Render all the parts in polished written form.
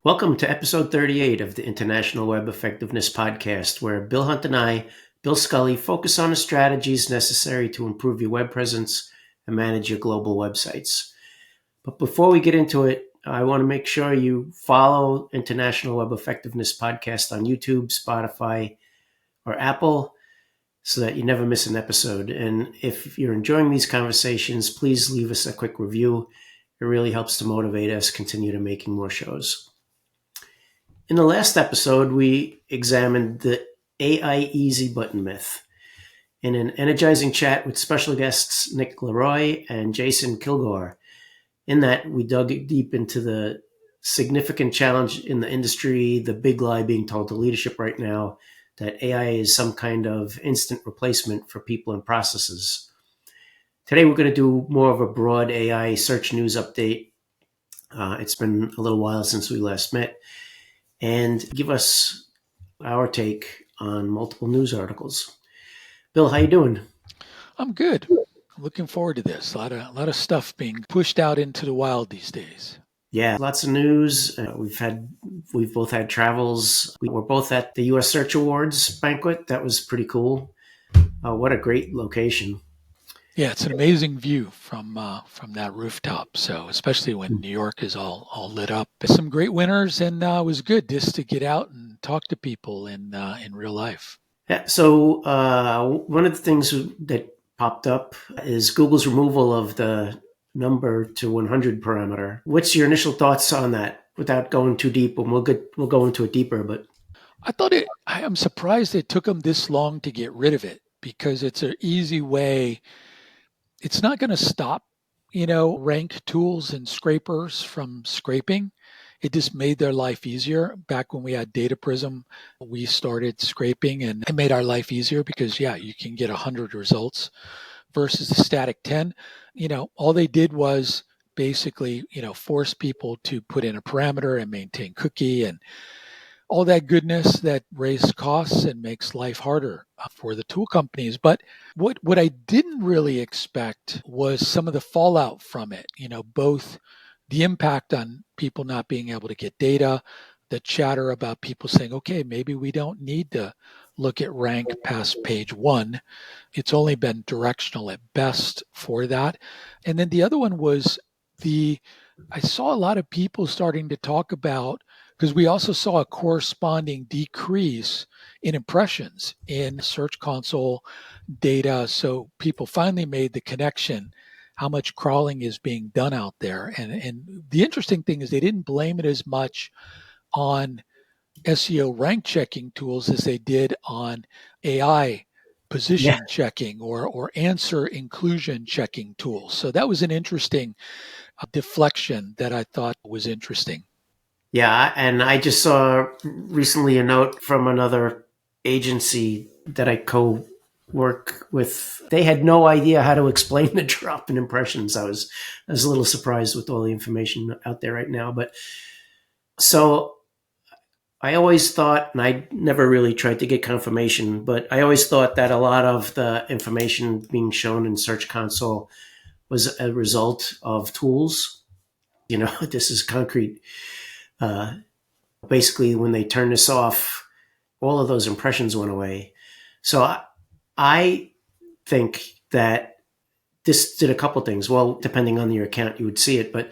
Welcome to episode 38 of the International Web Effectiveness Podcast, where Bill Hunt and I, Bill Scully, focus on the strategies necessary to improve your web presence and manage your global websites. But before we get into it, I want to make sure you follow International Web Effectiveness Podcast on YouTube, Spotify, or Apple so that you never miss an episode. And if you're enjoying these conversations, please leave us a quick review. It really helps to motivate us to continue to making more shows. In the last episode, we examined the AI easy button myth in an energizing chat with special guests Nick Leroy and Jason Kilgore. In that, we dug deep into the significant challenge in the industry, the big lie being told to leadership right now, that AI is some kind of instant replacement for people and processes. Today, we're going to do more of a broad AI search news update. It's been a little while since we last met, and give us our take on multiple news articles. Bill, how you doing? I'm good. I'm looking forward to this. A lot of stuff being pushed out into the wild these days. Yeah, lots of news. We've both had travels. We were both at the U.S. Search Awards banquet. That was pretty cool. What a great location. Yeah, it's an amazing view from that rooftop. So especially when New York is all lit up. Some great winners, and it was good just to get out and talk to people in real life. Yeah. So one of the things that popped up is Google's removal of the number to 100 parameter. What's your initial thoughts on that? Without going too deep, and we'll go into it deeper. But I'm surprised it took them this long to get rid of it, because it's an easy way. It's not going to stop, rank tools and scrapers from scraping. It just made their life easier. Back when we had Data Prism, we started scraping, and it made our life easier because, you can get 100 results versus the static 10. All they did was basically, force people to put in a parameter and maintain cookie and all that goodness that raises costs and makes life harder for the tool companies. But what I didn't really expect was some of the fallout from it, both the impact on people not being able to get data, the chatter about people saying, okay, maybe we don't need to look at rank past page 1. It's only been directional at best for that. And then the other one was I saw a lot of people starting to talk about, because we also saw a corresponding decrease in impressions in Search Console data. So people finally made the connection, how much crawling is being done out there. And the interesting thing is they didn't blame it as much on SEO rank checking tools as they did on AI position checking or answer inclusion checking tools. So that was an interesting deflection that I thought was interesting. Yeah, and I just saw recently a note from another agency that I co-work with. They had no idea how to explain the drop in impressions. I was a little surprised with all the information out there right now. But so I always thought, and I never really tried to get confirmation, but I always thought that a lot of the information being shown in Search Console was a result of tools. This is concrete. Basically, when they turned this off, all of those impressions went away. So I think that this did a couple things. Well, depending on your account, you would see it. But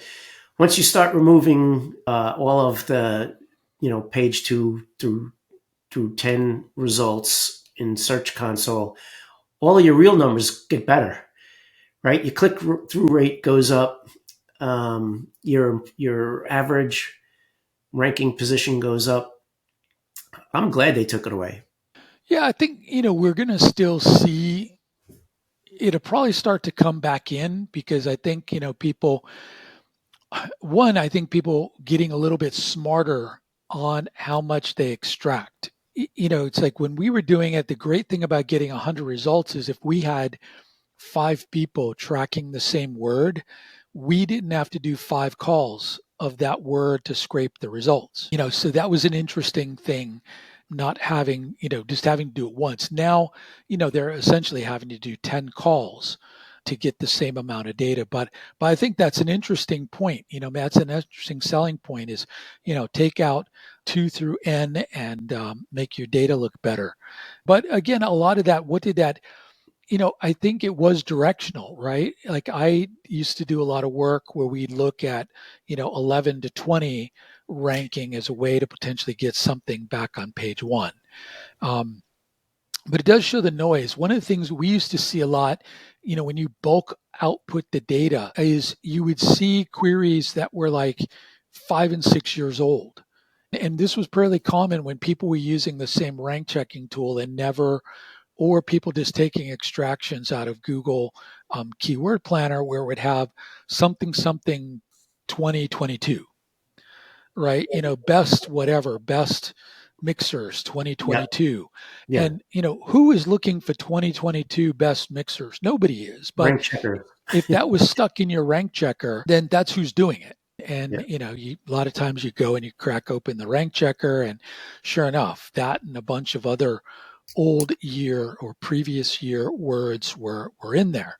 once you start removing all of the, page 2 through 10 results in Search Console, all of your real numbers get better, right? Your click-through rate goes up. Your average ranking position goes up. I'm glad they took it away. Yeah, I think, we're going to still see it'll probably start to come back in, because I think, people getting a little bit smarter on how much they extract. It's like when we were doing it, the great thing about getting 100 results is if we had 5 people tracking the same word, we didn't have to do 5 calls of that word to scrape the results. So that was an interesting thing, not having, just having to do it once. Now, they're essentially having to do 10 calls to get the same amount of data. But I think that's an interesting point. That's an interesting selling point is, take out 2 through n and make your data look better. But again, a lot of that, what did that, I think it was directional, right? Like I used to do a lot of work where we'd look at, 11 to 20 ranking as a way to potentially get something back on page one. Um, but it does show the noise. One of the things we used to see a lot, when you bulk output the data, is you would see queries that were like 5 and 6 years old. And this was fairly common when people were using the same rank checking tool and never, or people just taking extractions out of Google Keyword Planner where it would have something, something 2022, right? Best whatever, best mixers Yeah. 2022. Yeah. And, who is looking for 2022 best mixers? Nobody is. But Rank checker. if that was stuck in your rank checker, then that's who's doing it. And, Yeah. a lot of times you go and you crack open the rank checker, and sure enough, that and a bunch of other old year or previous year words were in there.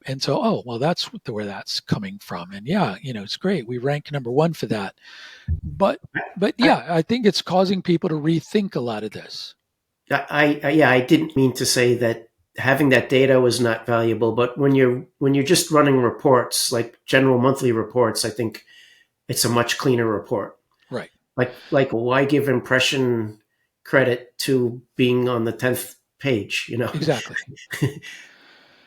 And so, oh, well, that's where that's coming from. And yeah, it's great. We rank number one for that. But but I, yeah, I think it's causing people to rethink a lot of this. yeah, I didn't mean to say that having that data was not valuable, but when you're just running reports like general monthly reports, I think it's a much cleaner report. Right. Like why give impression credit to being on the 10th page? Exactly.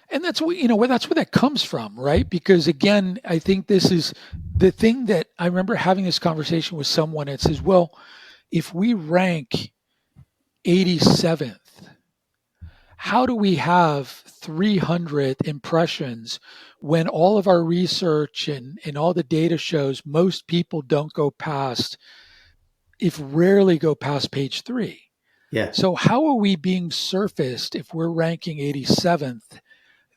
And that's what where that's where that comes from, right? Because again, I think this is the thing that I remember having this conversation with someone. It says, well, if we rank 87th, how do we have 300 impressions when all of our research and all the data shows most people don't go past, if rarely go past page 3? Yeah. So how are we being surfaced if we're ranking 87th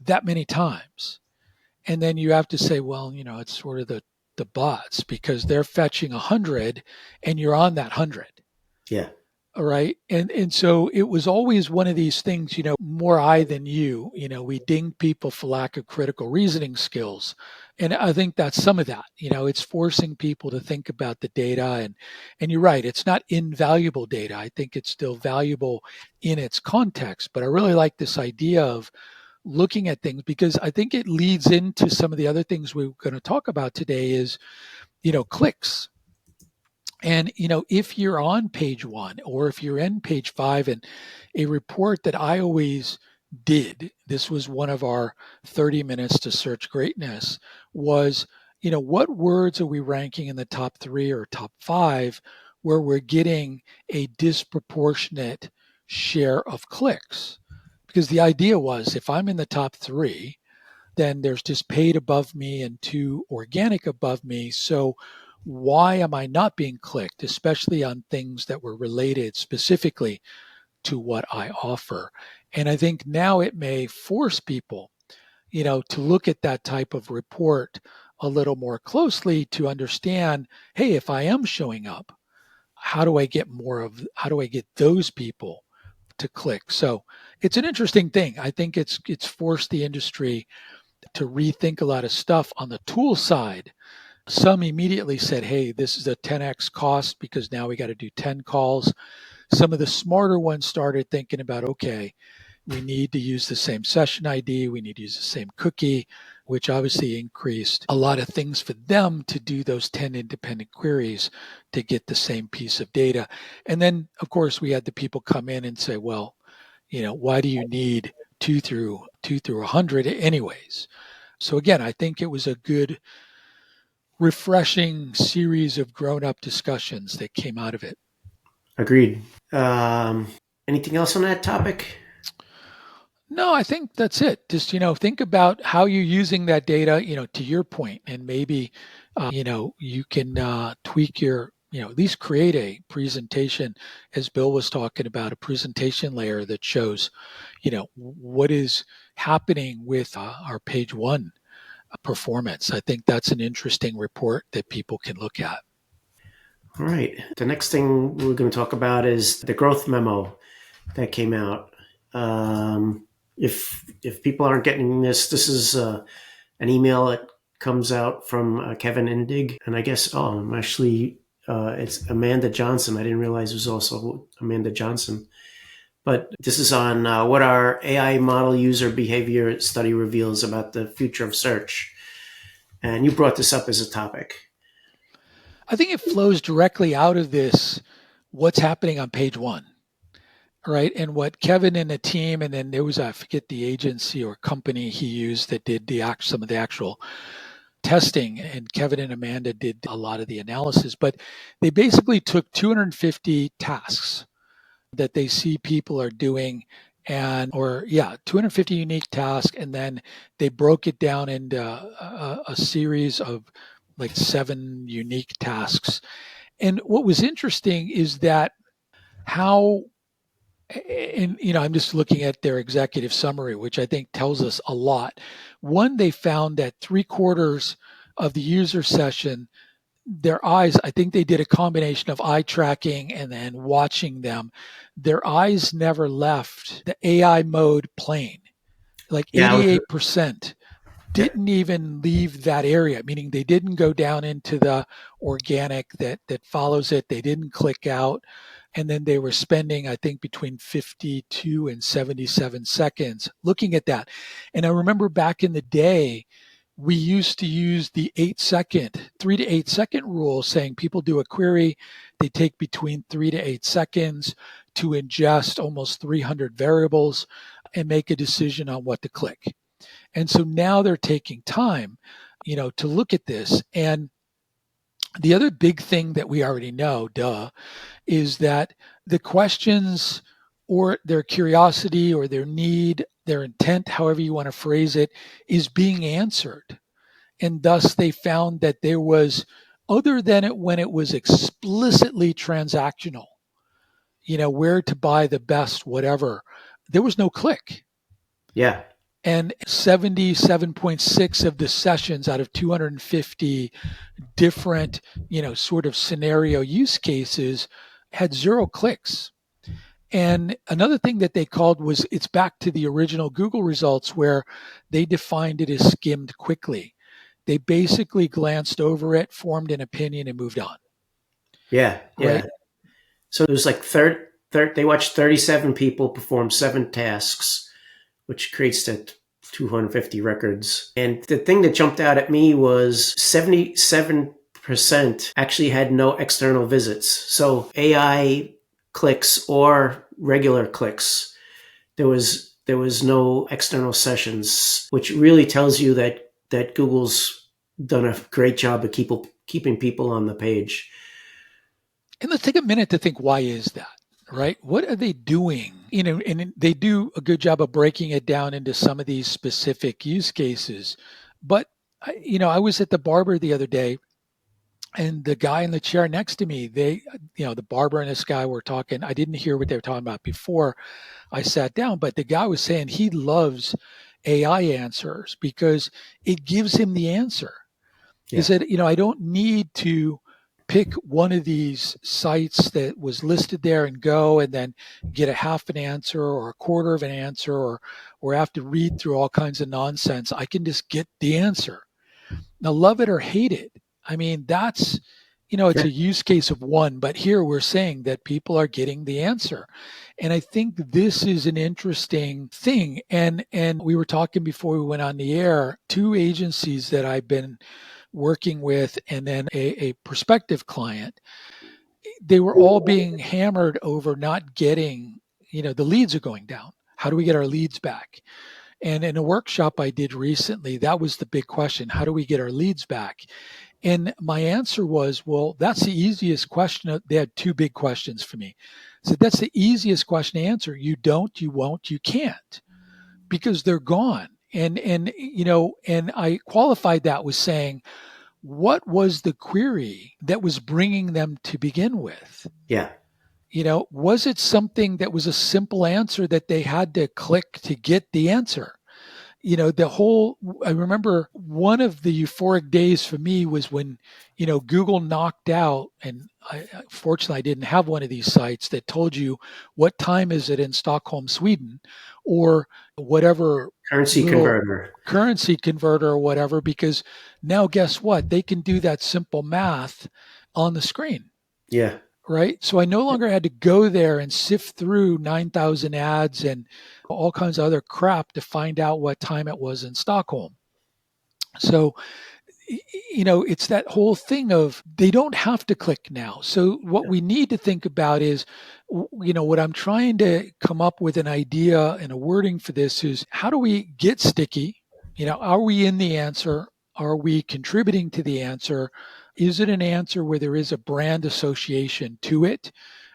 that many times? And then you have to say, well, it's sort of the bots because they're fetching 100 and you're on that 100. Yeah. All right. And so it was always one of these things, more I than you. We ding people for lack of critical reasoning skills. And I think that's some of that. It's forcing people to think about the data, and you're right, it's not invaluable data. I think it's still valuable in its context. But I really like this idea of looking at things because I think it leads into some of the other things we're going to talk about today is, clicks. And, if you're on page one or if you're in page five, and a report that I always did, this was one of our 30 minutes to search greatness, was, what words are we ranking in the top 3 or top 5 where we're getting a disproportionate share of clicks? Because the idea was if I'm in the top 3, then there's just paid above me and 2 organic above me. So why am I not being clicked, especially on things that were related specifically to what I offer? And I think now it may force people, to look at that type of report a little more closely to understand, hey, if I am showing up, how do I get those people to click? So it's an interesting thing. I think it's forced the industry to rethink a lot of stuff on the tool side. Some immediately said, hey, this is a 10x cost because now we got to do 10 calls. Some of the smarter ones started thinking about, okay, we need to use the same session ID, we need to use the same cookie, which obviously increased a lot of things for them to do those 10 independent queries to get the same piece of data. And then, of course, we had the people come in and say, well, why do you need 2 through 100 anyways? So again, I think it was a good, refreshing series of grown-up discussions that came out of it. Agreed. Anything else on that topic? No, I think that's it. Just, think about how you're using that data, to your point, and maybe, you can tweak your, at least create a presentation, as Bill was talking about, a presentation layer that shows, what is happening with our page one performance. I think that's an interesting report that people can look at. All right. The next thing we're going to talk about is the growth memo that came out. If people aren't getting this, this is an email that comes out from Kevin Indig, and I guess I'm actually it's Amanda Johnson. I didn't realize it was also Amanda Johnson. But this is on what our AI model user behavior study reveals about the future of search. And you brought this up as a topic. I think it flows directly out of this, what's happening on page one, right? And what Kevin and the team, and then there was, I forget the agency or company he used that did some of the actual testing, and Kevin and Amanda did a lot of the analysis, but they basically took 250 tasks that they see people are doing, and or yeah, 250 unique tasks, and then they broke it down into a series of like 7 unique tasks. And what was interesting is that how, and I'm just looking at their executive summary, which I think tells us a lot. One, they found that 3/4 of the user session, their eyes, I think they did a combination of eye tracking and then watching them. Their eyes never left the AI mode plane. Like Yeah, 88% yeah, didn't even leave that area, meaning they didn't go down into the organic that follows it. They didn't click out. And then they were spending, I think, between 52 and 77 seconds looking at that. And I remember back in the day, we used to use the 8 second, 3 to 8 second rule, saying people do a query, they take between 3 to 8 seconds to ingest almost 300 variables and make a decision on what to click. And so now they're taking time, to look at this. And the other big thing that we already know, is that the questions or their curiosity or their need, their intent, however you want to phrase it, is being answered. And thus they found that there was, other than it when it was explicitly transactional, where to buy the best, whatever, there was no click. yeah, And 77.6 of the sessions out of 250 different, sort of scenario use cases had 0 clicks. And another thing that they called was, it's back to the original Google results where they defined it as skimmed quickly. They basically glanced over it, formed an opinion, and moved on. yeah, yeah. Right. So it was like they watched 37 people perform 7 tasks, which creates that 250 records. And the thing that jumped out at me was 77% actually had no external visits. So AI clicks or regular clicks, there was no external sessions, which really tells you that Google's done a great job of keeping people on the page. And let's take a minute to think, why is that? Right? What are they doing? And they do a good job of breaking it down into some of these specific use cases. But, I was at the barber the other day, and the guy in the chair next to me, the barber and this guy were talking. I didn't hear what they were talking about before I sat down, but the guy was saying he loves AI answers because it gives him the answer. He Yeah, said, I don't need to pick one of these sites that was listed there and go and then get a half an answer or a quarter of an answer, or have to read through all kinds of nonsense. I can just get the answer. Now, love it or hate it. I mean, that's, it's yeah, a use case of one, but here we're saying that people are getting the answer. And I think this is an interesting thing. And we were talking before we went on the air, 2 agencies that I've been working with, and then a prospective client, they were all being hammered over not getting, the leads are going down. How do we get our leads back? And in a workshop I did recently, that was the big question. How do we get our leads back? And my answer was, well, that's the easiest question. They had 2 big questions for me. So that's the easiest question to answer. You don't, you won't, you can't, because they're gone. And I qualified that with saying, what was the query that was bringing them to begin with? yeah, Was it something that was a simple answer that they had to click to get the answer? I remember one of the euphoric days for me was when, Google knocked out, and fortunately I didn't have one of these sites that told you what time is it in Stockholm, Sweden, or whatever Currency little converter. currency converter or whatever, because now guess what? They can do that simple math on the screen, Yeah. right? So I no longer had to go there and sift through 9,000 ads and all kinds of other crap to find out what time it was in Stockholm. So, it's that whole thing of they don't have to click now. So, what we need to think about is, what I'm trying to come up with an idea and a wording for this is how do we get sticky? Are we in the answer? Are we contributing to the answer? Is it an answer where there is a brand association to it?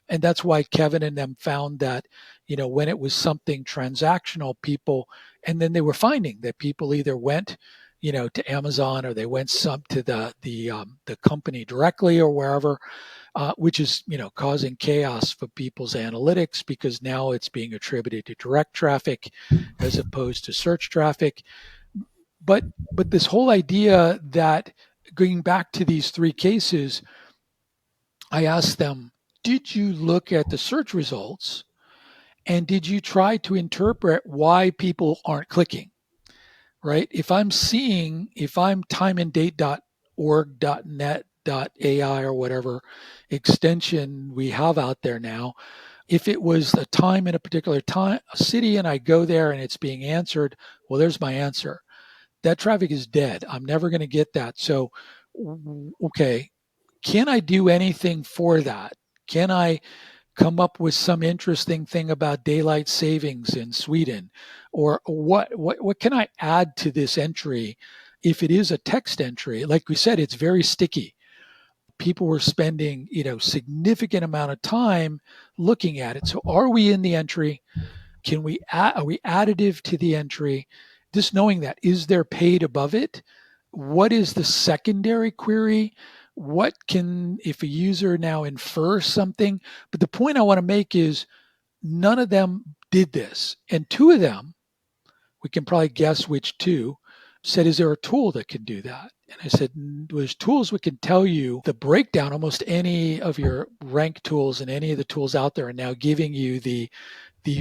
And that's why Kevin and them found that, when it was something transactional, people, and then they were finding that people either went, to Amazon, or they went some to the company directly or wherever, which is, causing chaos for people's analytics because now it's being attributed to direct traffic as opposed to search traffic. But this whole idea that, going back to these three cases, I asked them, did you look at the search results and did you try to interpret why people aren't clicking? Right? If I'm timeanddate.org.net.ai or whatever extension we have out there now, if it was a time in a particular city and I go there and it's being answered, well, there's my answer. That traffic is dead. I'm never going to get that. So, okay, can I do anything for that? Can I come up with some interesting thing about daylight savings in Sweden? Or what can I add to this entry if it is a text entry? Like we said, it's very sticky. People were spending, significant amount of time looking at it. So are we in the entry? Are we additive to the entry? Just knowing that, is there paid above it? What is the secondary query? What can, if a user now infers something? But the point I want to make is none of them did this. And two of them, we can probably guess which two, said, is there a tool that can do that? And I said, there's tools that can tell you the breakdown. Almost any of your rank tools and any of the tools out there are now giving you the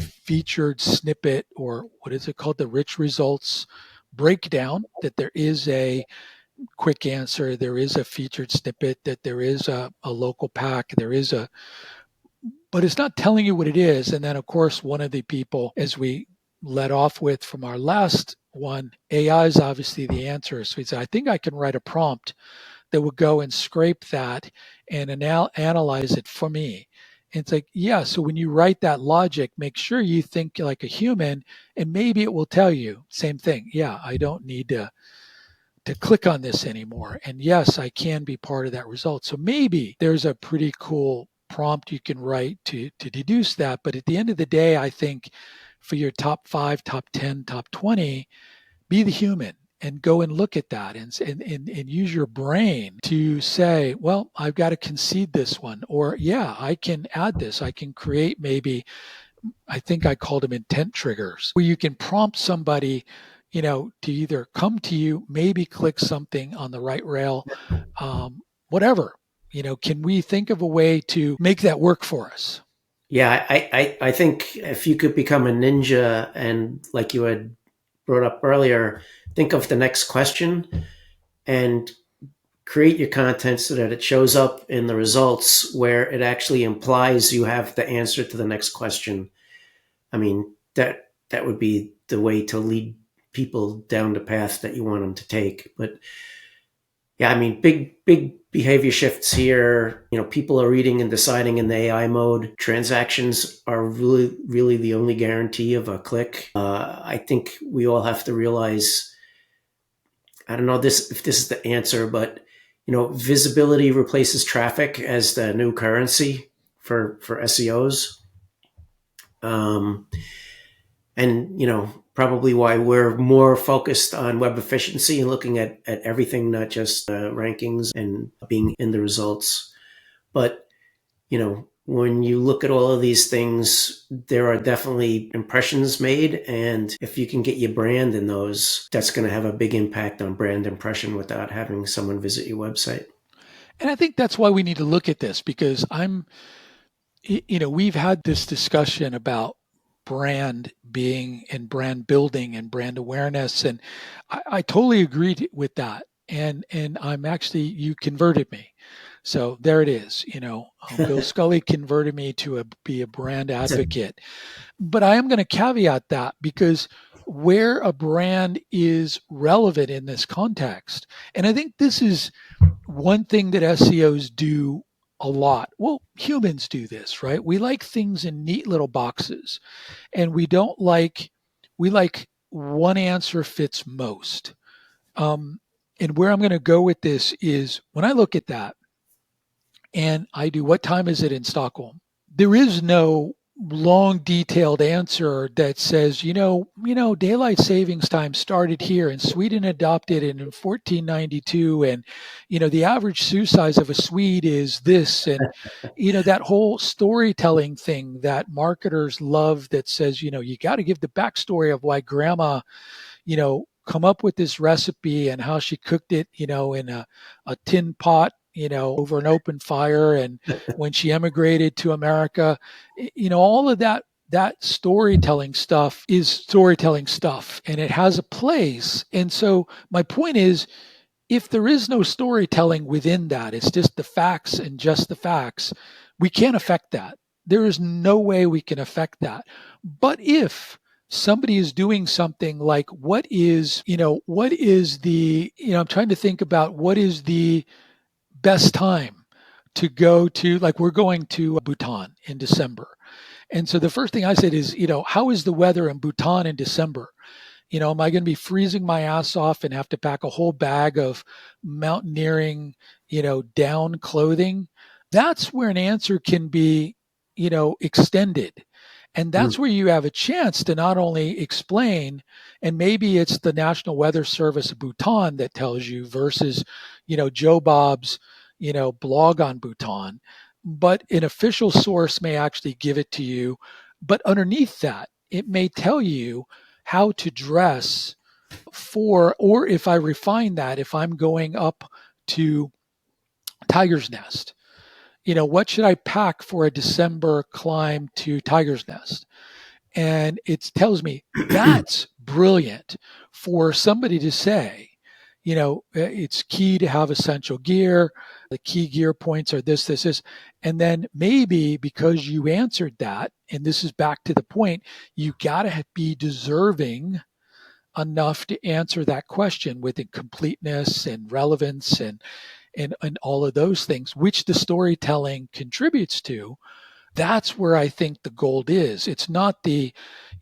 featured snippet, or what is it called, the rich results breakdown, that there is a quick answer, there is a featured snippet, that there is a local pack, but it's not telling you what it is. And then, of course, one of the people, as we led off with from our last one, AI is obviously the answer. So he said, I think I can write a prompt that would go and scrape that and analyze it for me. And it's like, yeah, so when you write that logic, make sure you think like a human, and maybe it will tell you same thing. Yeah, I don't need to click on this anymore. And yes, I can be part of that result. So maybe there's a pretty cool prompt you can write to deduce that. But at the end of the day, I think for your top 5, top 10, top 20, be the human and go and look at that and use your brain to say, well, I've got to concede this one, or yeah, I can add this. I can create, maybe, I think I called them intent triggers, where you can prompt somebody, to either come to you, maybe click something on the right rail, whatever. Can we think of a way to make that work for us? Yeah, I think if you could become a ninja and, like you had brought up earlier, think of the next question and create your content so that it shows up in the results where it actually implies you have the answer to the next question. I mean, that would be the way to lead people down the path that you want them to take. But yeah, I mean, big behavior shifts here. People are reading and deciding in the AI mode. Transactions are really the only guarantee of a click. I think we all have to realize, I don't know if this is the answer, but visibility replaces traffic as the new currency for SEOs. And probably why we're more focused on web efficiency and looking at everything, not just rankings and being in the results. But When you look at all of these things, there are definitely impressions made. And if you can get your brand in those, that's going to have a big impact on brand impression without having someone visit your website. And I think that's why we need to look at this because we've had this discussion about brand being and brand building and brand awareness. And I totally agreed with that. And I'm actually, you converted me. So there it is. Bill Scully converted me to be a brand advocate. But I am going to caveat that because where a brand is relevant in this context, and I think this is one thing that SEOs do a lot. Well, humans do this, right? We like things in neat little boxes, and we like one answer fits most. And where I'm going to go with this is when I look at that and I do, what time is it in Stockholm? There is no long detailed answer that says, daylight savings time started here and Sweden adopted it in 1492 and the average shoe size of a Swede is this and that whole storytelling thing that marketers love that says, you got to give the backstory of why grandma come up with this recipe and how she cooked it, in a tin pot, over an open fire. And when she emigrated to America, all of that storytelling stuff is storytelling stuff and it has a place. And so my point is, if there is no storytelling within that, it's just the facts and just the facts, we can't affect that. There is no way we can affect that. But if somebody is doing something like what is the, I'm trying to think about what is the best time to go to, like we're going to Bhutan in December. And so the first thing I said is, how is the weather in Bhutan in December? Am I going to be freezing my ass off and have to pack a whole bag of mountaineering, down clothing? That's where an answer can be, extended. And that's Mm. where you have a chance to not only explain, and maybe it's the National Weather Service of Bhutan that tells you versus, Joe Bob's, blog on Bhutan, but an official source may actually give it to you. But underneath that, it may tell you how to dress for, or if I refine that, if I'm going up to Tiger's Nest, what should I pack for a December climb to Tiger's Nest? And it tells me that's brilliant for somebody to say, it's key to have essential gear. The key gear points are this, this, this. And then maybe because you answered that, and this is back to the point, you got to be deserving enough to answer that question with completeness and relevance and all of those things, which the storytelling contributes to. That's where I think the gold is. It's not the,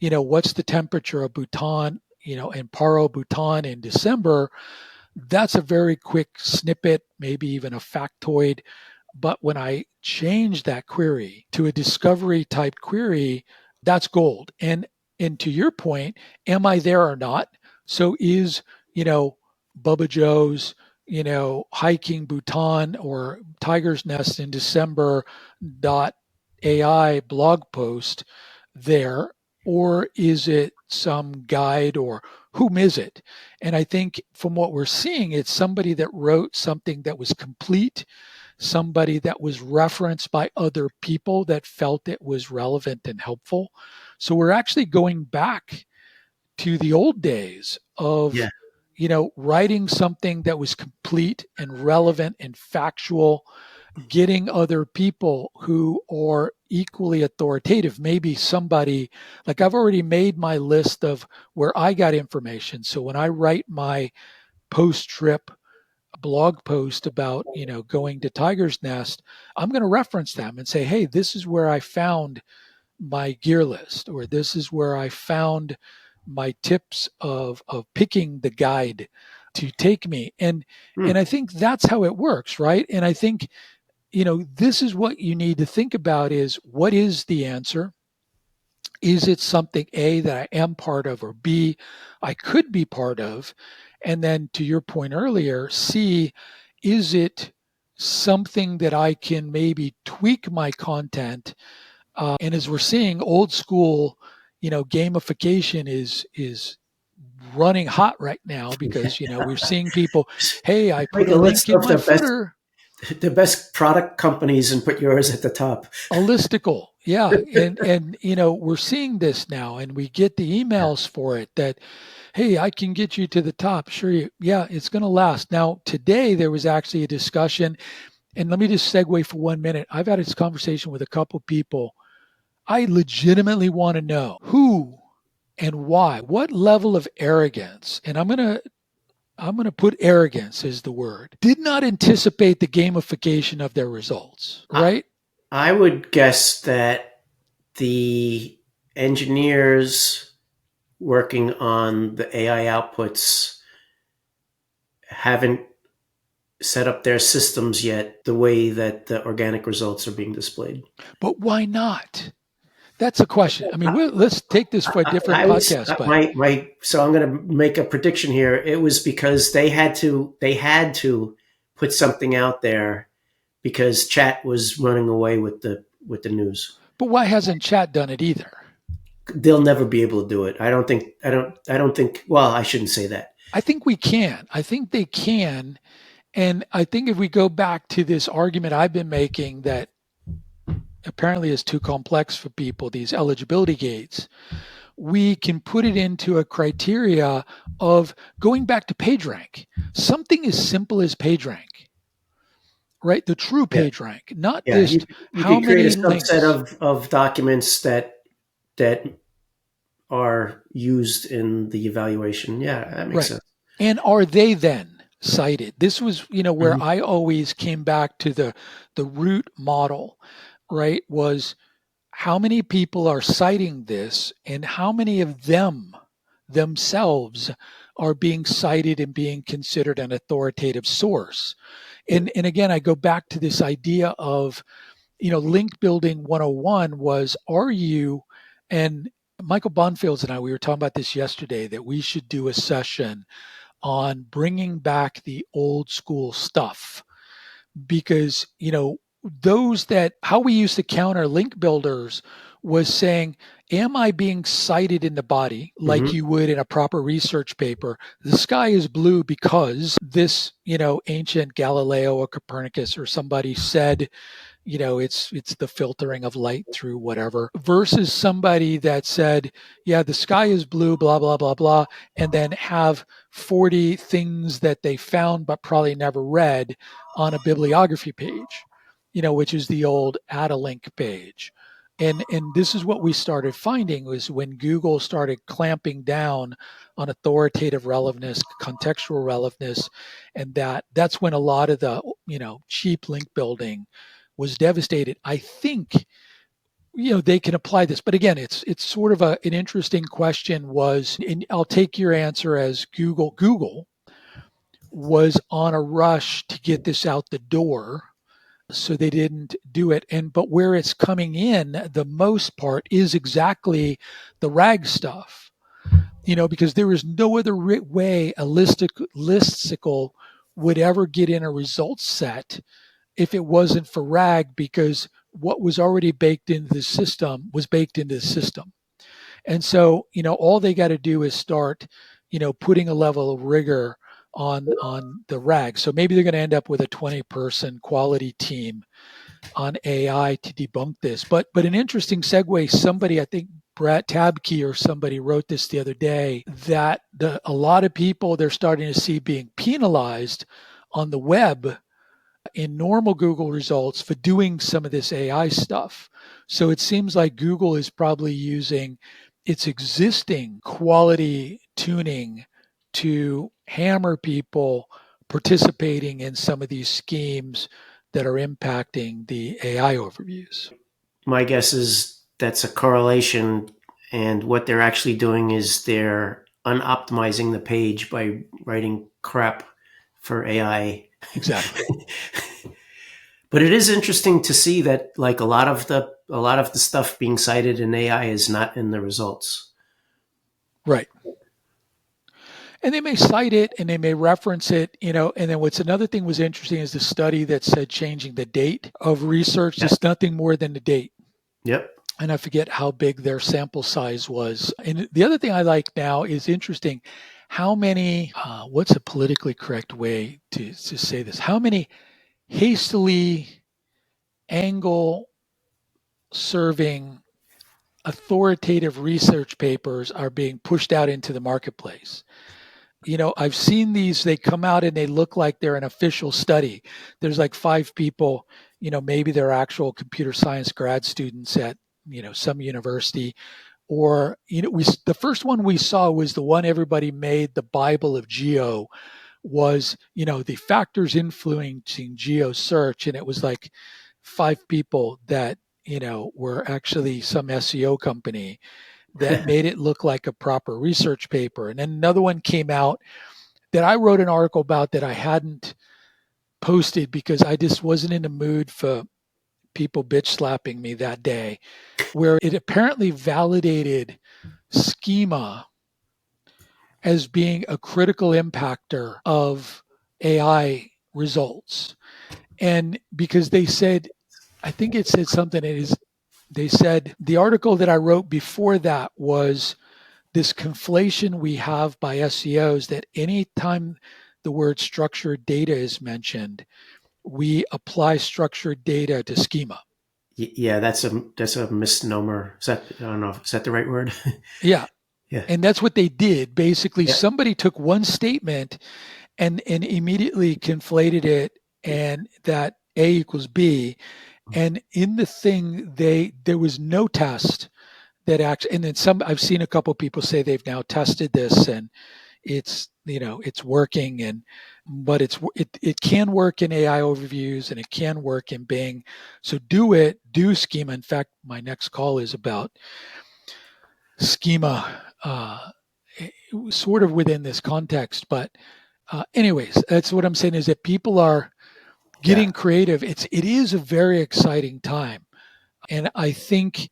what's the temperature of Bhutan, in Paro, Bhutan in December. That's a very quick snippet, maybe even a factoid. But when I change that query to a discovery type query, that's gold. And to your point, am I there or not? So is, Bubba Joe's, hiking Bhutan or Tiger's Nest in December dot AI blog post there, or is it some guide, or whom is it? And I think from what we're seeing, it's somebody that wrote something that was complete, somebody that was referenced by other people that felt it was relevant and helpful. So we're actually going back to the old days Yeah. of, writing something that was complete and relevant and factual, getting other people who are equally authoritative. Maybe somebody, like I've already made my list of where I got information. So when I write my post trip blog post about, going to Tiger's Nest, I'm going to reference them and say, hey, this is where I found my gear list, or this is where I found my tips of picking the guide to take me. And Mm. I think that's how it works, right? And I think, this is what you need to think about is what is the answer? Is it something A that I am part of, or B I could be part of? And then to your point earlier, C, is it something that I can maybe tweak my content. And as we're seeing, old school, gamification is running hot right now because we're seeing people, hey, I put a Michael, let's link in stuff my the best footer. the best product companies and put yours at the top. A listicle, yeah, and we're seeing this now, and we get the emails for it that, hey, I can get you to the top. Sure, yeah, it's going to last. Now, today there was actually a discussion, and let me just segue for 1 minute. I've had this conversation with a couple people. I legitimately want to know who and why, what level of arrogance, and I'm going to put arrogance as the word, did not anticipate the gamification of their results, I, right? I would guess that the engineers working on the AI outputs haven't set up their systems yet the way that the organic results are being displayed. But why not? That's a question. I mean, let's take this for a different I was podcast, but my so I'm going to make a prediction here. It was because they had to put something out there because chat was running away with the news. why hasn't chat done it either? They'll never be able to do it. I don't think well, I shouldn't say that. I think we can. I think they can. And I think if we go back to this argument I've been making that apparently is too complex for people, these eligibility gates, we can put it into a criteria of going back to PageRank. Something as simple as PageRank, right? The true Yeah. PageRank, not Yeah, just you how could create a many subset links. of documents that are used in the evaluation. Yeah, that makes Right. sense. And are they then cited? This was, where Mhm. I always came back to the root model, right? Was how many people are citing this and how many of them themselves are being cited and being considered an authoritative source. Yeah. And again, I go back to this idea of, link building 101 was, are you, and Michael Bonfields and I, we were talking about this yesterday, that we should do a session on bringing back the old school stuff because those that how we used to counter link builders was saying, am I being cited in the body like Mhm. you would in a proper research paper? The sky is blue because this ancient Galileo or Copernicus or somebody said, it's the filtering of light through whatever, versus somebody that said, yeah, the sky is blue, blah blah blah blah, and then have 40 things that they found but probably never read on a bibliography page, which is the old add a link page. And this is what we started finding was when Google started clamping down on authoritative relevance, contextual relevance, and that's when a lot of the cheap link building was devastated. I think they can apply this, but again, it's sort of an interesting question. Was, and I'll take your answer as Google was on a rush to get this out the door, so they didn't do it. And but where it's coming in the most part is exactly the rag stuff, because there is no other way a listicle would ever get in a result set if it wasn't for RAG, because what was already baked into the system was baked into the system. And so, all they got to do is start, putting a level of rigor on the RAG. So maybe they're going to end up with a 20-person quality team on AI to debunk this. But an interesting segue, somebody, I think Brett Tabke or somebody wrote this the other day, that a lot of people they're starting to see being penalized on the web in normal Google results for doing some of this AI stuff. So it seems like Google is probably using its existing quality tuning to hammer people participating in some of these schemes that are impacting the AI overviews. My guess is that's a correlation, and what they're actually doing is they're unoptimizing the page by writing crap for AI. Exactly. But it is interesting to see that like a lot of the stuff being cited in AI is not in the results. Right. And they may cite it and they may reference it, and then what's another thing was interesting is the study that said changing the date of research Yeah. is nothing more than the date. Yep. And I forget how big their sample size was. And the other thing I like now is interesting how many, what's a politically correct way to say this? How many hastily angle serving authoritative research papers are being pushed out into the marketplace? I've seen these, they come out and they look like they're an official study. There's like 5 people, maybe they're actual computer science grad students at, some university. Or, the first one we saw was the one everybody made, the Bible of Geo, was, the factors influencing geo search. And it was like 5 people that, were actually some SEO company that made it look like a proper research paper. And then another one came out that I wrote an article about that I hadn't posted because I just wasn't in the mood for people bitch slapping me that day, where it apparently validated schema as being a critical impactor of AI results. And because they said, I think it said something, they said the article that I wrote before that was this conflation we have by SEOs that anytime the word structured data is mentioned, we apply structured data to schema. Yeah, that's a misnomer. Is that, I don't know, is that the right word? Yeah. Yeah. And that's what they did. Basically, Yeah. somebody took one statement and immediately conflated it and that A equals B. And in the thing, there was no test that actually, and then some, I've seen a couple of people say they've now tested this and it's working, and but it can work in AI overviews and it can work in Bing. So do schema. In fact, my next call is about schema, sort of within this context. But anyways, that's what I'm saying is that people are Yeah. getting creative. It is a very exciting time. And I think,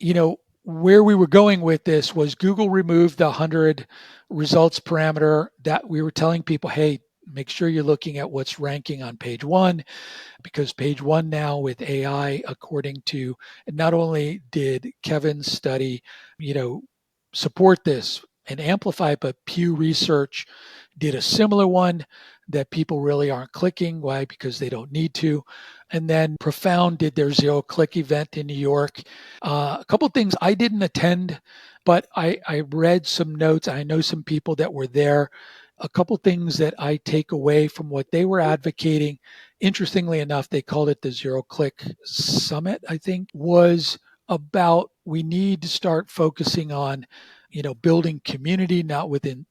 where we were going with this was Google removed the 100 results parameter that we were telling people, hey, make sure you're looking at what's ranking on page one, because page one now with AI, according to, and not only did Kevin's study, you know, support this and amplify, but Pew Research did a similar one that people really aren't clicking. Why? Because they don't need to. And then Profound did their zero click event in New York. A couple things I didn't attend, but I read some notes. I know some people that were there. A couple things that I take away from what they were advocating. Interestingly enough, they called it the Zero Click Summit, I think, was about we need to start focusing on building community, not within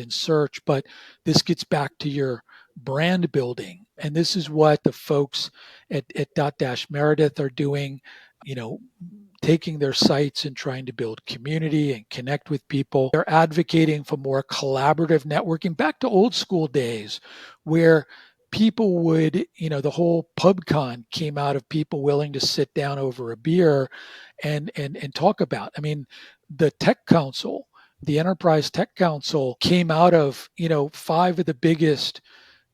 search, but this gets back to your brand building. And this is what the folks at Dot Dash Meredith are doing, you know, taking their sites and trying to build community and connect with people. They're advocating for more collaborative networking, back to old school days where people would, the whole PubCon came out of people willing to sit down over a beer and talk about. I mean, the Tech Council, the Enterprise Tech Council came out of, 5 of the biggest,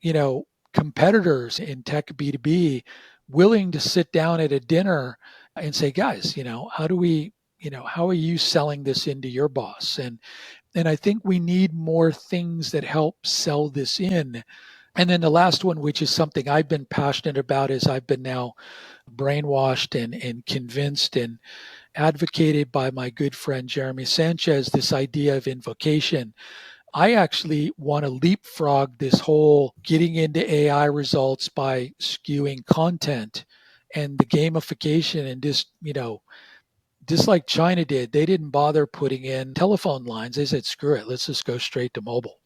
you know, competitors in tech B2B willing to sit down at a dinner and say, guys, how do we, how are you selling this into your boss? And I think we need more things that help sell this in. And then the last one, which is something I've been passionate about, is I've been now brainwashed and convinced and advocated by my good friend Jeremy Sanchez, this idea of invocation. I actually want to leapfrog this whole getting into AI results by skewing content and the gamification and just like China did, they didn't bother putting in telephone lines. They said, screw it, let's just go straight to mobile.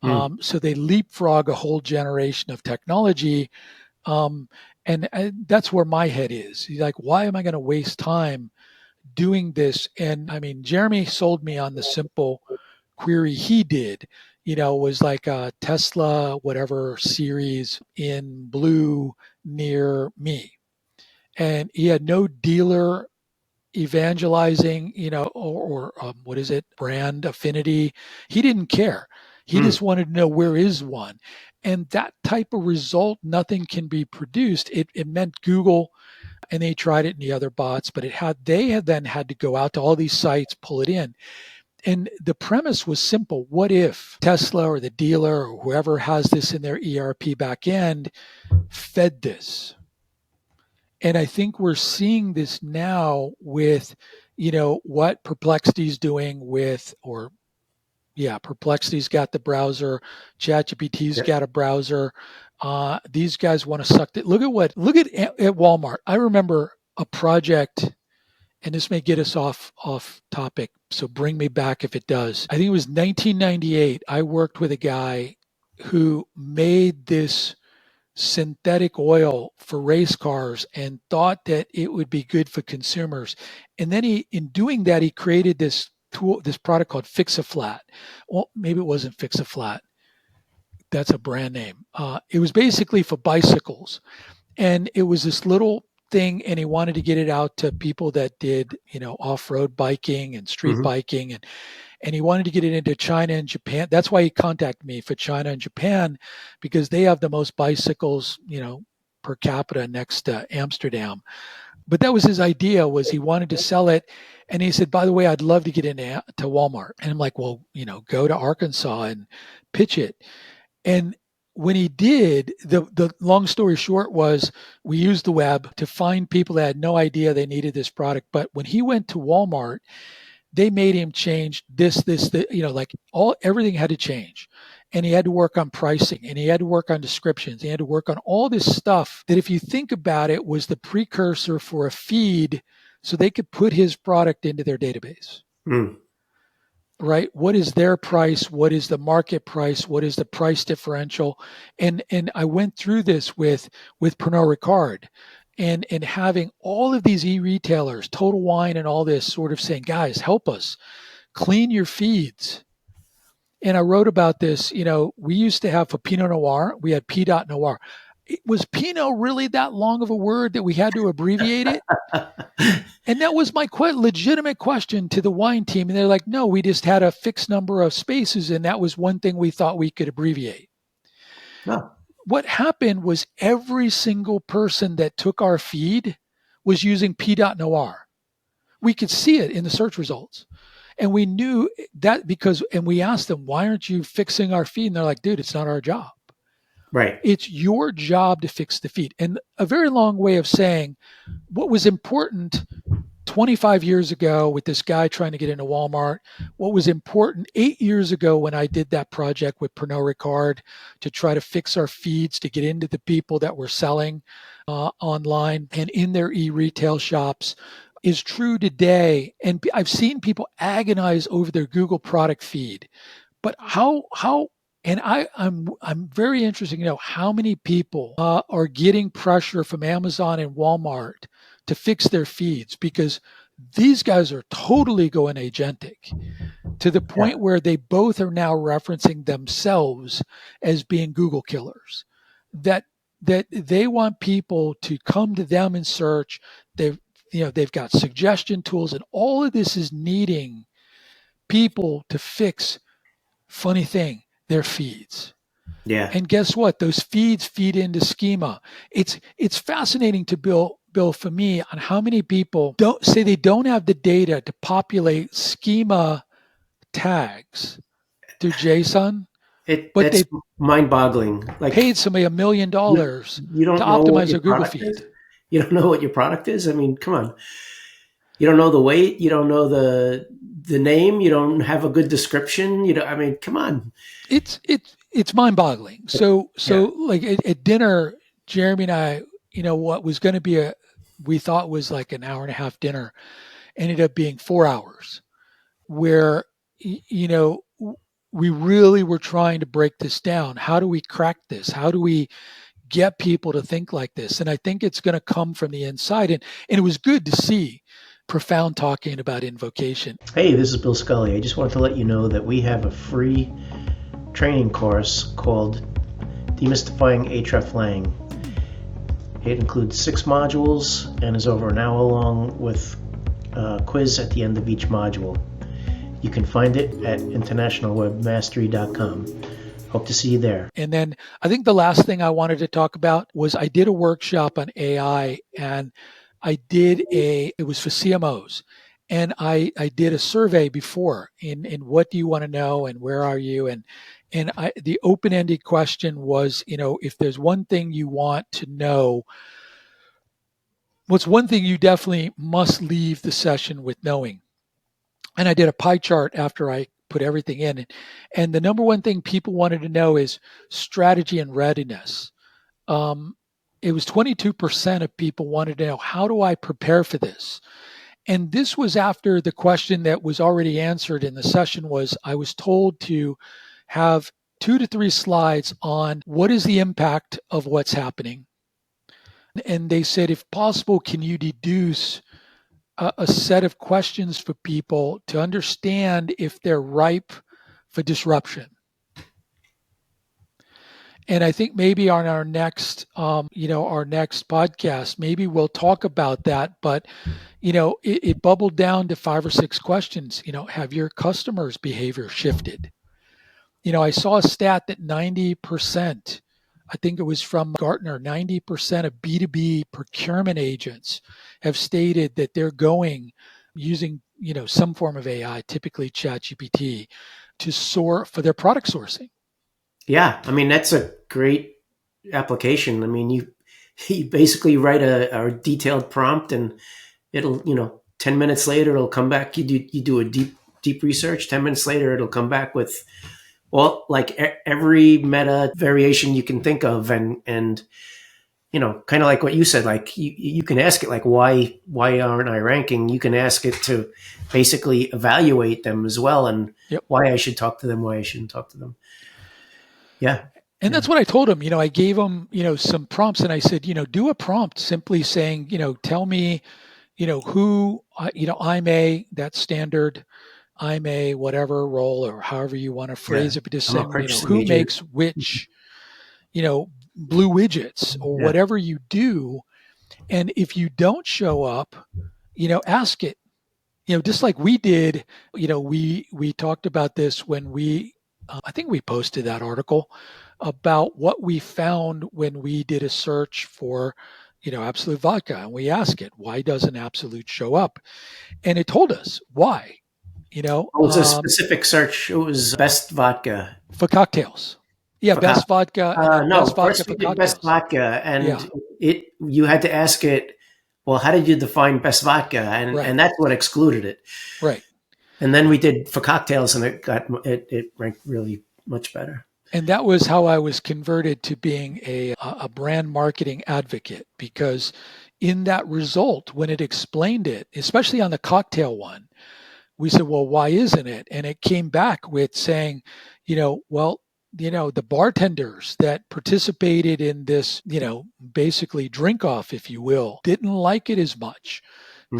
Mm. So they leapfrog a whole generation of technology. Um, and that's where my head is. Like, why am I going to waste time doing this? And I mean, Jeremy sold me on the simple query he did, was like a Tesla, whatever series in blue near me. And he had no dealer evangelizing, what is it, brand affinity. He didn't care. He just wanted to know where is one. And that type of result, nothing can be produced. It meant Google, and they tried it in the other bots, but they had then had to go out to all these sites, pull it in. And the premise was simple. What if Tesla or the dealer or whoever has this in their ERP backend fed this? And I think we're seeing this now with, what Perplexity's doing Perplexity's got the browser, ChatGPT's got a browser. These guys want to suck it. Look at Walmart. I remember a project, and this may get us off topic, so bring me back if it does. I think it was 1998. I worked with a guy who made this synthetic oil for race cars and thought that it would be good for consumers. And then in doing that, he created this product called Fix-A-Flat. Well, maybe it wasn't Fix-A-Flat. That's a brand name. It was basically for bicycles. And it was this little thing, and he wanted to get it out to people that did, off-road biking and street biking. And he wanted to get it into China and Japan. That's why he contacted me for China and Japan, because they have the most bicycles, per capita next to Amsterdam. But that was his idea, was he wanted to sell it. And he said, by the way, I'd love to get into Walmart. And I'm like, well, go to Arkansas and pitch it. And when he did, the long story short was we used the web to find people that had no idea they needed this product. But when he went to Walmart, they made him change everything had to change. And he had to work on pricing, and he had to work on descriptions. He had to work on all this stuff that, if you think about it, was the precursor for a feed so they could put his product into their database. Right? What is their price? What is the market price? What is the price differential? And I went through this with Pernod Ricard, and having all of these e-retailers, Total Wine and all this, sort of saying, guys, help us clean your feeds. And I wrote about this. We used to have for Pinot Noir, we had P. Noir. Was Pinot really that long of a word that we had to abbreviate it? And that was my legitimate question to the wine team. And they're like, no, we just had a fixed number of spaces, and that was one thing we thought we could abbreviate. No. What happened was every single person that took our feed was using P. Noir. We could see it in the search results. And we knew that and we asked them, why aren't you fixing our feed? And they're like, dude, it's not our job. Right. It's your job to fix the feed. And a very long way of saying what was important 25 years ago with this guy trying to get into Walmart, what was important 8 years ago when I did that project with Pernod Ricard to try to fix our feeds to get into the people that were selling online and in their e-retail shops, is true today. And I've seen people agonize over their Google product feed. But and I'm very interested to know how many people are getting pressure from Amazon and Walmart to fix their feeds, because these guys are totally going agentic to the point where they both are now referencing themselves as being Google killers. That they want people to come to them and search. They've got suggestion tools, and all of this is needing people to fix, funny thing, their feeds. Yeah. And guess what? Those feeds feed into schema. It's fascinating to Bill, for me, on how many people they don't have the data to populate schema tags through JSON. But that's mind-boggling. Like, paid somebody $1 million to optimize their Google feed. You don't know what your product is? I mean, come on. You don't know the weight. You don't know the name. You don't have a good description. I mean, come on. It's mind-boggling. So like at dinner, Jeremy and I, what was going to be we thought was like an hour and a half dinner, ended up being 4 hours, where, we really were trying to break this down. How do we crack this? How do we get people to think like this? And I think it's going to come from the inside. And it was good to see Profound talking about invocation. Hey, this is Bill Scully. I just wanted to let you know that we have a free training course called Demystifying hreflang. It includes 6 modules and is over an hour long with a quiz at the end of each module. You can find it at internationalwebmastery.com. Hope to see you there. And then I think the last thing I wanted to talk about was I did a workshop on AI, and it was for CMOs. And I did a survey before in what do you want to know and where are you? The open-ended question was, if there's one thing you want to know, what's one thing you definitely must leave the session with knowing? And I did a pie chart after I put everything in. And the number one thing people wanted to know is strategy and readiness. It was 22% of people wanted to know, how do I prepare for this? And this was after the question that was already answered in the session was, I was told to have 2 to 3 slides on what is the impact of what's happening. And they said, if possible, can you deduce a set of questions for people to understand if they're ripe for disruption? And I think maybe on our next, our next podcast, maybe we'll talk about that. But, it bubbled down to 5 or 6 questions. Have your customers' behavior shifted? I saw a stat that 90%, I think it was from Gartner, 90% of B2B procurement agents have stated that they're going using, some form of AI, typically ChatGPT, to sort for their product sourcing. Yeah, I mean, that's a great application. I mean, you basically write a detailed prompt, and it'll 10 minutes later it'll come back. You do a deep research. 10 minutes later it'll come back with, well, like every meta variation you can think of, and kind of like what you said, like you can ask it, like, why aren't I ranking? You can ask it to basically evaluate them as well, and Yep. why I should talk to them, why I shouldn't talk to them. Yeah. And that's what I told him. I gave him, some prompts, and I said, do a prompt simply saying, tell me, who, I'm that's standard. I'm a whatever role, or however you want to phrase it, but just saying, who agent. makes which, blue widgets or whatever you do. And if you don't show up, ask it, just like we did. We talked about this when I think we posted that article about what we found when we did a search for, Absolute Vodka, and we asked it, why doesn't Absolute show up? And it told us why. It was a specific search. It was best vodka for cocktails. Yeah, best vodka. No, best vodka first we for did cocktails. best vodka, and you had to ask it, well, how did you define best vodka? And that's what excluded it. Right. And then we did for cocktails, and it ranked really much better. And that was how I was converted to being a brand marketing advocate, because in that result, when it explained it, especially on the cocktail one, we said, well, why isn't it? And it came back with saying, the bartenders that participated in this, basically drink off, if you will, didn't like it as much.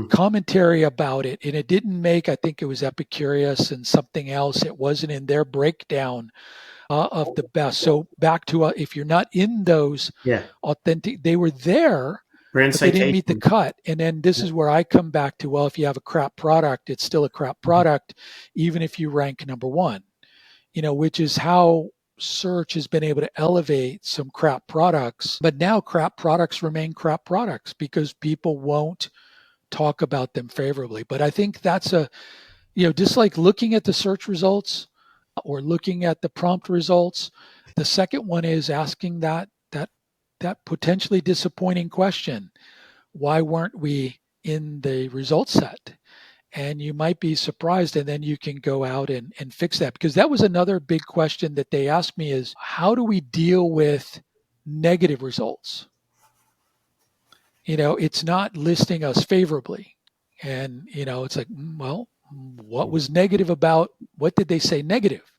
Commentary about it, and it didn't make, I think it was Epicurious and something else, it wasn't in their breakdown of the best. So back to if you're not in those authentic, they were there, brand but they didn't meet the cut. And then this is where I come back to, well, if you have a crap product, it's still a crap product, even if you rank number one, which is how search has been able to elevate some crap products. But now crap products remain crap products because people won't talk about them favorably. But I think that's just like looking at the search results or looking at the prompt results. The second one is asking that potentially disappointing question: why weren't we in the result set? And you might be surprised, and then you can go out and fix that. Because that was another big question that they asked me is, how do we deal with negative results? It's not listing us favorably. And, it's like, well, what was negative about, what did they say negative?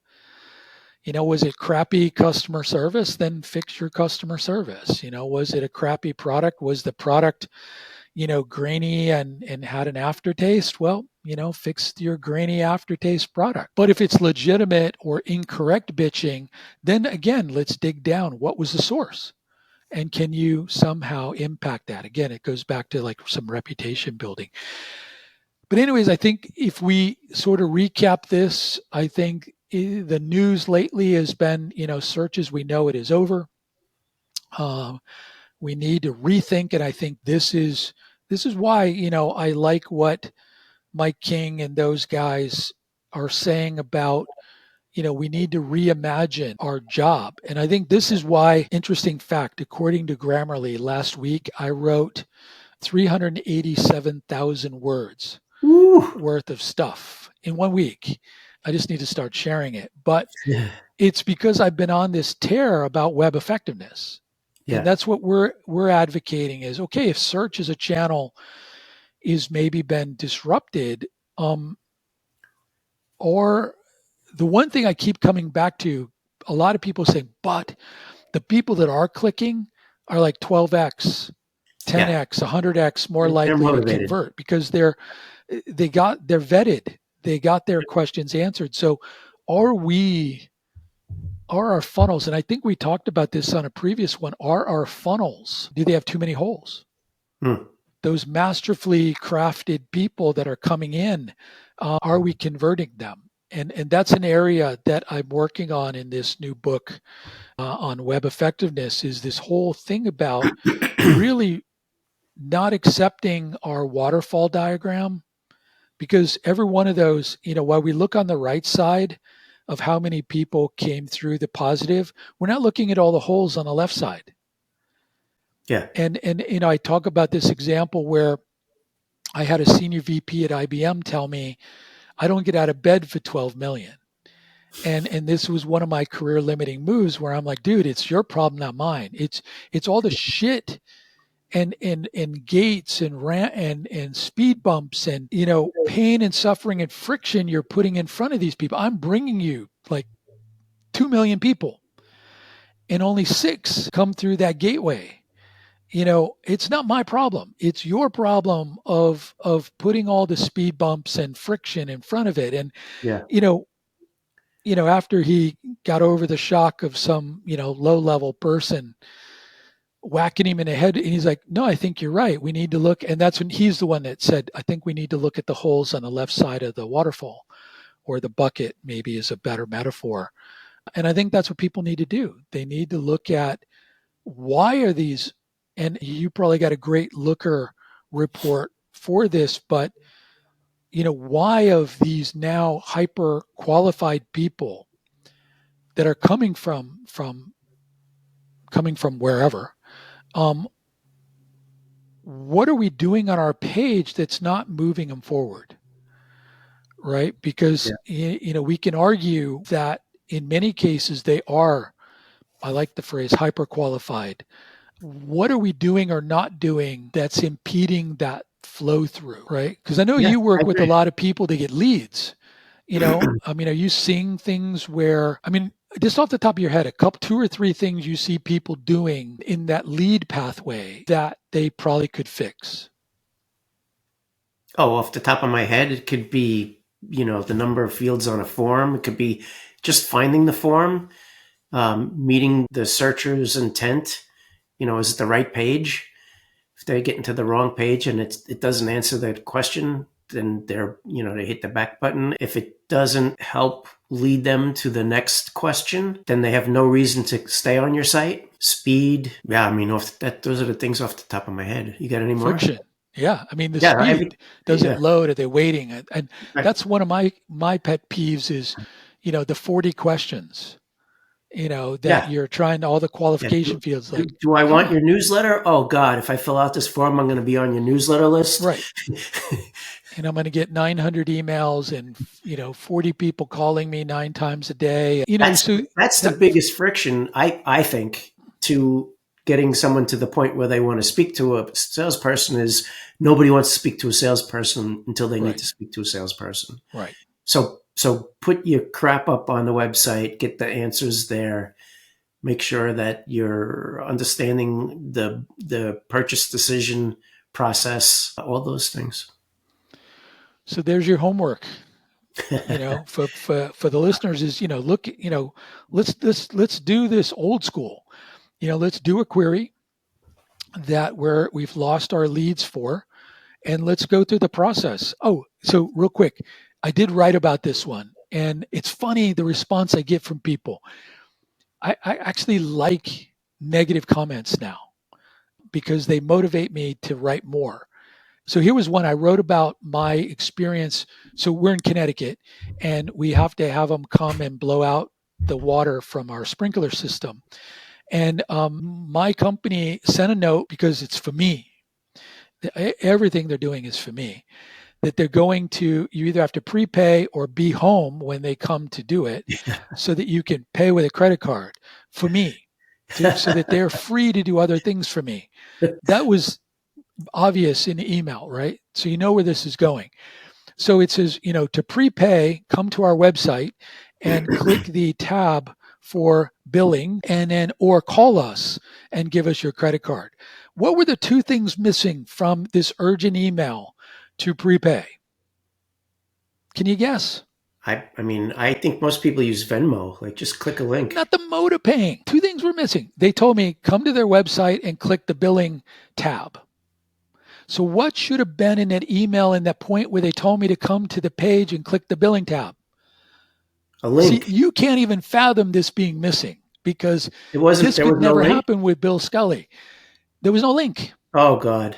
Was it crappy customer service? Then fix your customer service. Was it a crappy product? Was the product, grainy and had an aftertaste? Well, fix your grainy aftertaste product. But if it's legitimate or incorrect bitching, then again, let's dig down. What was the source? And can you somehow impact that? Again, it goes back to like some reputation building. But anyways, I think if we sort of recap this, I think the news lately has been, search as we know it is over. Uh, we need to rethink it. I think this is why I like what Mike King and those guys are saying about we need to reimagine our job. And I think this is why, interesting fact, according to Grammarly, last week I wrote 387,000 words Woo! worth of stuff in 1 week. I just need to start sharing it. But Yeah. it's because I've been on this tear about web effectiveness. And Yeah. that's what we're advocating is okay, if search as a channel is maybe been disrupted, or the one thing I keep coming back to, a lot of people say, but the people that are clicking are like 12x, Yeah. 10x, 100x more They're likely to motivated. convert because they're vetted, they got their questions answered. So are we are our funnels, and I think we talked about this on a previous one, are our funnels, do they have too many holes? Hmm. Those masterfully crafted people that are coming in, are we converting them? And that's an area that I'm working on in this new book on web effectiveness, is this whole thing about really not accepting our waterfall diagram, because every one of those, while we look on the right side of how many people came through the positive, we're not looking at all the holes on the left side. Yeah. And I talk about this example where I had a senior VP at IBM tell me, I don't get out of bed for 12 million. And this was one of my career limiting moves where I'm like, dude, it's your problem, not mine. It's all the shit and gates and and speed bumps and pain and suffering and friction you're putting in front of these people. I'm bringing you like 2 million people and only 6 come through that gateway. It's not my problem, it's your problem of putting all the speed bumps and friction in front of it. And Yeah. you know after he got over the shock of some low level person whacking him in the head, and he's like, no, I think you're right, we need to look. And that's when he's the one that said, I think we need to look at the holes on the left side of the waterfall, or the bucket maybe is a better metaphor. And I think that's what people need to do. They need to look at, why are these, and you probably got a great Looker report for this, but why of these now hyper qualified people that are coming from wherever, um, what are we doing on our page that's not moving them forward, right? Because Yeah. we can argue that in many cases they are, I like the phrase, hyper qualified. What are we doing or not doing that's impeding that flow through, right? Because I know Yeah. you I work with a agree. lot of people to get leads. I mean, are you seeing things where, I mean, just off the top of your head, a couple, 2 or 3 things you see people doing in that lead pathway that they probably could fix? Oh, off the top of my head, it could be, the number of fields on a form. It could be just finding the form, meeting the searcher's intent. Is it the right page? If they get into the wrong page and it doesn't answer that question, then they hit the back button. If it doesn't help lead them to the next question, then they have no reason to stay on your site. Speed, yeah, I mean, those are the things off the top of my head. You got any more? Friction. Yeah, I mean the Yeah, speed. Does it yeah, load? Are they waiting? And right. that's one of my pet peeves is, the 40 questions, that Yeah, you're trying all the yeah. qualification fields. Like, Do I come want on, your newsletter? Oh God, if I fill out this form, I'm going to be on your newsletter list. right? And I'm going to get 900 emails and 40 people calling me 9 times a day. That's So that's the that biggest friction, I think, to getting someone to the point where they want to speak to a salesperson is nobody wants to speak to a salesperson until they need right, to speak to a salesperson. right. So put your crap up on the website, get the answers there, make sure that you're understanding the purchase decision process, all those things. So there's your homework. For the listeners is look, let's do this old school. Let's do a query that where we've lost our leads for, and let's go through the process. Oh, so real quick, I did write about this one, and it's funny the response I get from people. I actually like negative comments now because they motivate me to write more. So here was one I wrote about my experience. So we're in Connecticut, and we have to have them come and blow out the water from our sprinkler system. And my company sent a note because it's for me. Everything they're doing is for me. That they're going to, you either have to prepay or be home when they come to do it so that you can pay with a credit card for me, so that they're free to do other things for me. That was obvious in the email, right? So you know where this is going. So it says, to prepay, come to our website and click the tab for billing, and then or call us and give us your credit card. What were the two things missing from this urgent email to prepay? Can you guess? I mean, I think most people use Venmo. Like, just click a link. Not the mode of paying. Two things were missing. They told me come to their website and click the billing tab. So what should have been in that email in that point where they told me to come to the page and click the billing tab? A See, link. you can't even fathom this being missing because It wasn't. this There could was no never link. happen with Bill Scully. There was no link. Oh God.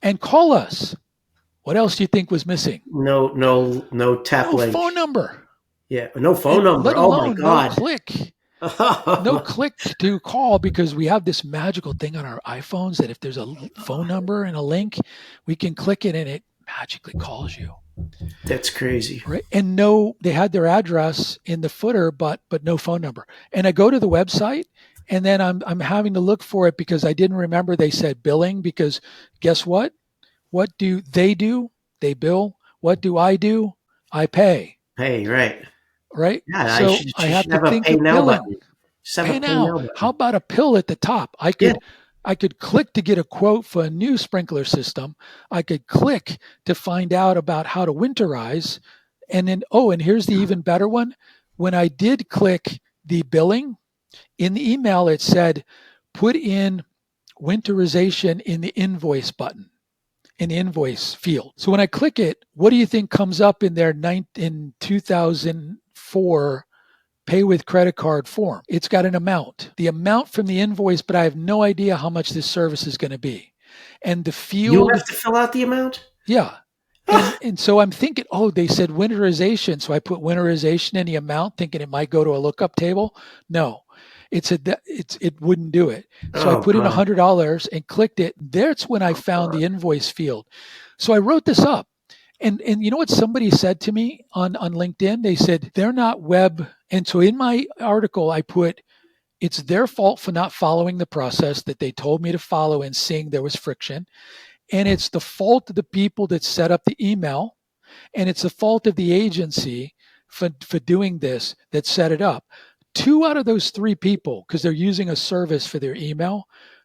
And call us. What else do you think was missing? No tap No link. phone number. Yeah, no phone And number. let Oh my alone no God. click. No click to call because we have this magical thing on our iPhones that if there's a phone number and a link, we can click it and it magically calls you. That's crazy. Right. And no, they had their address in the footer, but no phone number. And I go to the website and then I'm having to look for it because I didn't remember they said billing because guess what? What do they do? They bill. What do? I pay. Hey, right. Right. Yeah, So I you have should to have a think pay of now billing. button. Just have a Pay pay now. now How button. about a pill at the top? Yeah. I could click to get a quote for a new sprinkler system. I could click to find out about how to winterize. And then, oh, and here's the even better one. When I did click the billing, in the email, it said, put in winterization in the invoice button, in the invoice field. So when I click it, what do you think comes up in their in 2004 pay with credit card form? It's got an amount, the amount from the invoice, but I have no idea how much this service is going to be. And the You field, have to fill out the amount? yeah. And so I'm thinking, oh, they said winterization. So I put winterization in the amount, thinking it might go to a lookup table. No, it wouldn't do it. So I Oh put in God. $100 and clicked it. That's when I Oh found God. the invoice field. So I wrote this up. And you know what somebody said to me on LinkedIn? They said they're not web. And so in my article, I put it's their fault for not following the process that they told me to follow and seeing there was friction. And it's the fault of the people that set up the email. And it's the fault of the agency for doing this that set it up. Two out of those three people, because they're using a service for their email,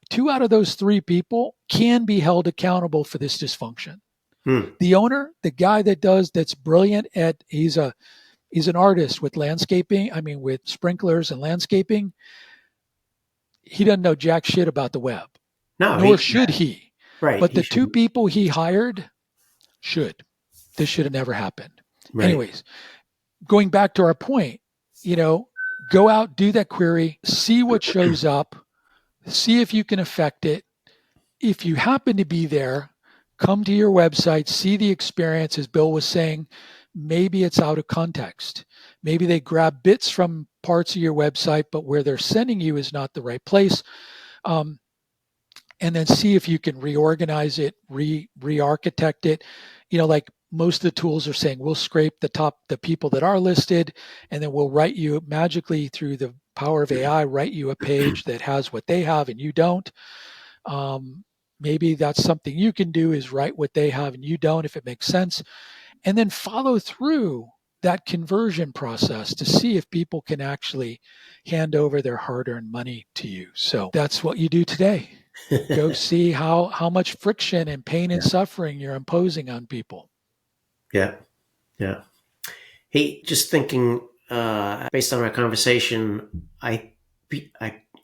two out of those three people can be held accountable for this dysfunction. Hmm. The owner, the guy that's brilliant at, he's an artist with landscaping, I mean, with sprinklers and landscaping. He doesn't know jack shit about the web, No, nor he should he. right. But He the two shouldn't. people he hired should. This should have never happened. Right. Anyways, going back to our point, you know, go out, do that query, see what shows up, see if you can affect it. If you happen to be there, come to your website, see the experience, as Bill was saying. Maybe it's out of context. Maybe they grab bits from parts of your website, but where they're sending you is not the right place. Um, and then see if you can reorganize it, re-architect it. You know, like most of the tools are saying, we'll scrape the people that are listed, and then we'll write you magically through the power of AI, write you a page that has what they have and you don't. Maybe that's something you can do is write what they have and you don't, if it makes sense, and then follow through that conversion process to see if people can actually hand over their hard-earned money to you. So that's what you do today. Go see how much friction and pain and Yeah. suffering you're imposing on people. Yeah. Yeah. Hey, just thinking, based on our conversation, I,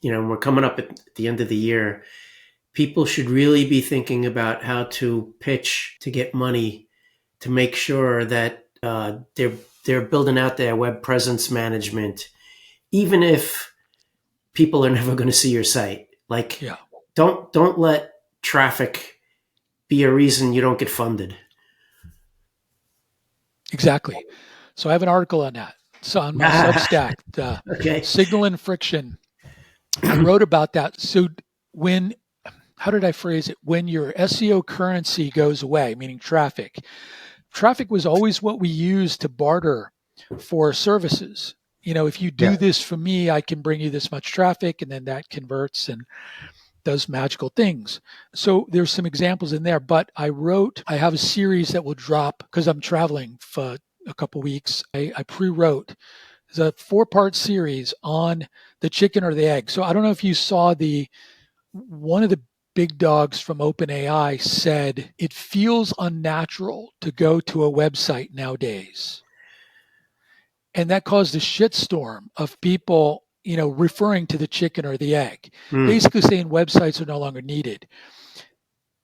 we're coming up at the end of the year. people should really be thinking about how to pitch to get money to make sure that they're building out their web presence management, even if people are never going to see your site. Like, Yeah, don't let traffic be a reason you don't get funded. exactly. So I have an article on that. So on my Substack, the Okay. signal and friction, I wrote about that. So when, how did I phrase it? When your SEO currency goes away, meaning traffic was always what we used to barter for services. If you do Yeah. this for me, I can bring you this much traffic, and then that converts and does magical things. So there's some examples in there, but I have a series that will drop because I'm traveling for a couple weeks. I pre-wrote. It's a 4-part series on the chicken or the egg. So I don't know if you saw one of the big dogs from OpenAI said it feels unnatural to go to a website nowadays. And that caused a shitstorm of people, referring to the chicken or the egg, basically saying websites are no longer needed.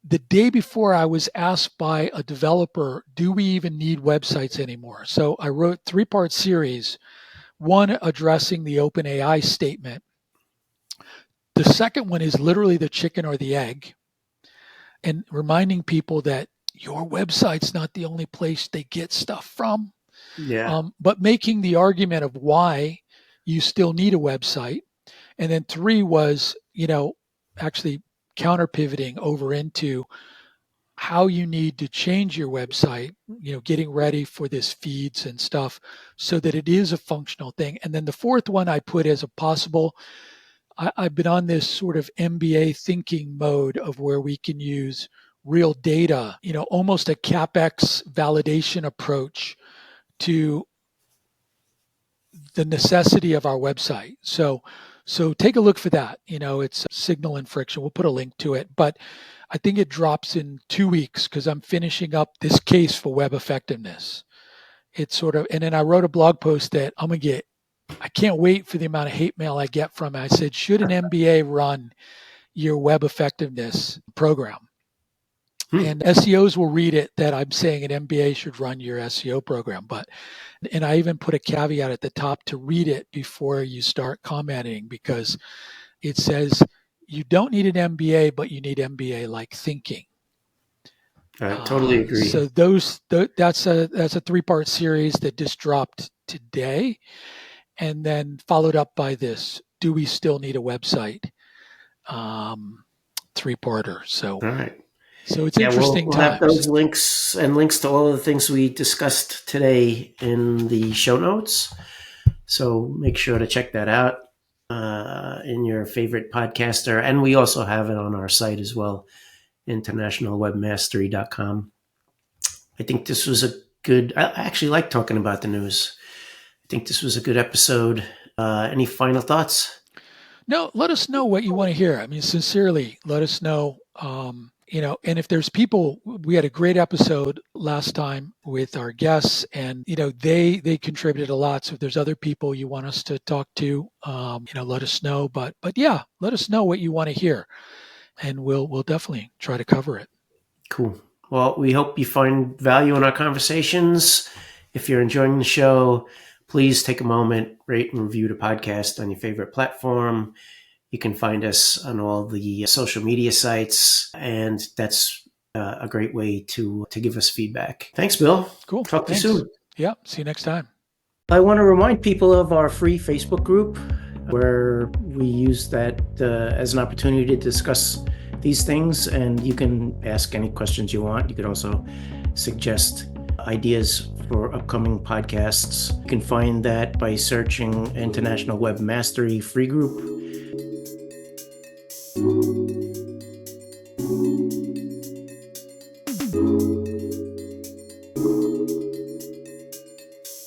The day before, I was asked by a developer, do we even need websites anymore? So I wrote 3-part series, one addressing the OpenAI statement. The second one is literally the chicken or the egg, and reminding people that your website's not the only place they get stuff from. Yeah. But making the argument of why you still need a website. And then 3 was, actually counter pivoting over into how you need to change your website, getting ready for this feeds and stuff so that it is a functional thing. And then the 4th one I put as a possible, I've been on this sort of MBA thinking mode of where we can use real data, almost a CapEx validation approach to the necessity of our website. So take a look for that. It's signal and friction. We'll put a link to it, but I think it drops in 2 weeks because I'm finishing up this case for web effectiveness. It's sort of, and then I wrote a blog post that I can't wait for the amount of hate mail I get from it. I said, should an MBA run your web effectiveness program? And SEOs will read it that I'm saying an MBA should run your SEO program. And I even put a caveat at the top to read it before you start commenting, because it says you don't need an MBA, but you need MBA-like thinking. I totally agree. So that's a 3-part series that just dropped today, and then followed up by this: do we still need a website? 3-parter. So, all right. So it's interesting we'll times. have those links to all of the things we discussed today in the show notes. So make sure to check that out in your favorite podcaster. And we also have it on our site as well, internationalwebmastery.com. I think this was I actually like talking about the news. I think this was a good episode. Any final thoughts? No, let us know what you want to hear. I mean, sincerely, let us know. And if there's people, we had a great episode last time with our guests, and they contributed a lot. So if there's other people you want us to talk to, let us know. But yeah, let us know what you want to hear, and we'll definitely try to cover it. Cool. Well, we hope you find value in our conversations. If you're enjoying the show, please take a moment, rate and review the podcast on your favorite platform. You can find us on all the social media sites, and that's a great way to give us feedback. Thanks, Bill. Cool. Talk to you soon. Yeah. See you next time. I want to remind people of our free Facebook group, where we use that as an opportunity to discuss these things, and you can ask any questions you want. You can also suggest ideas for upcoming podcasts. You can find that by searching International Web Mastery Free Group.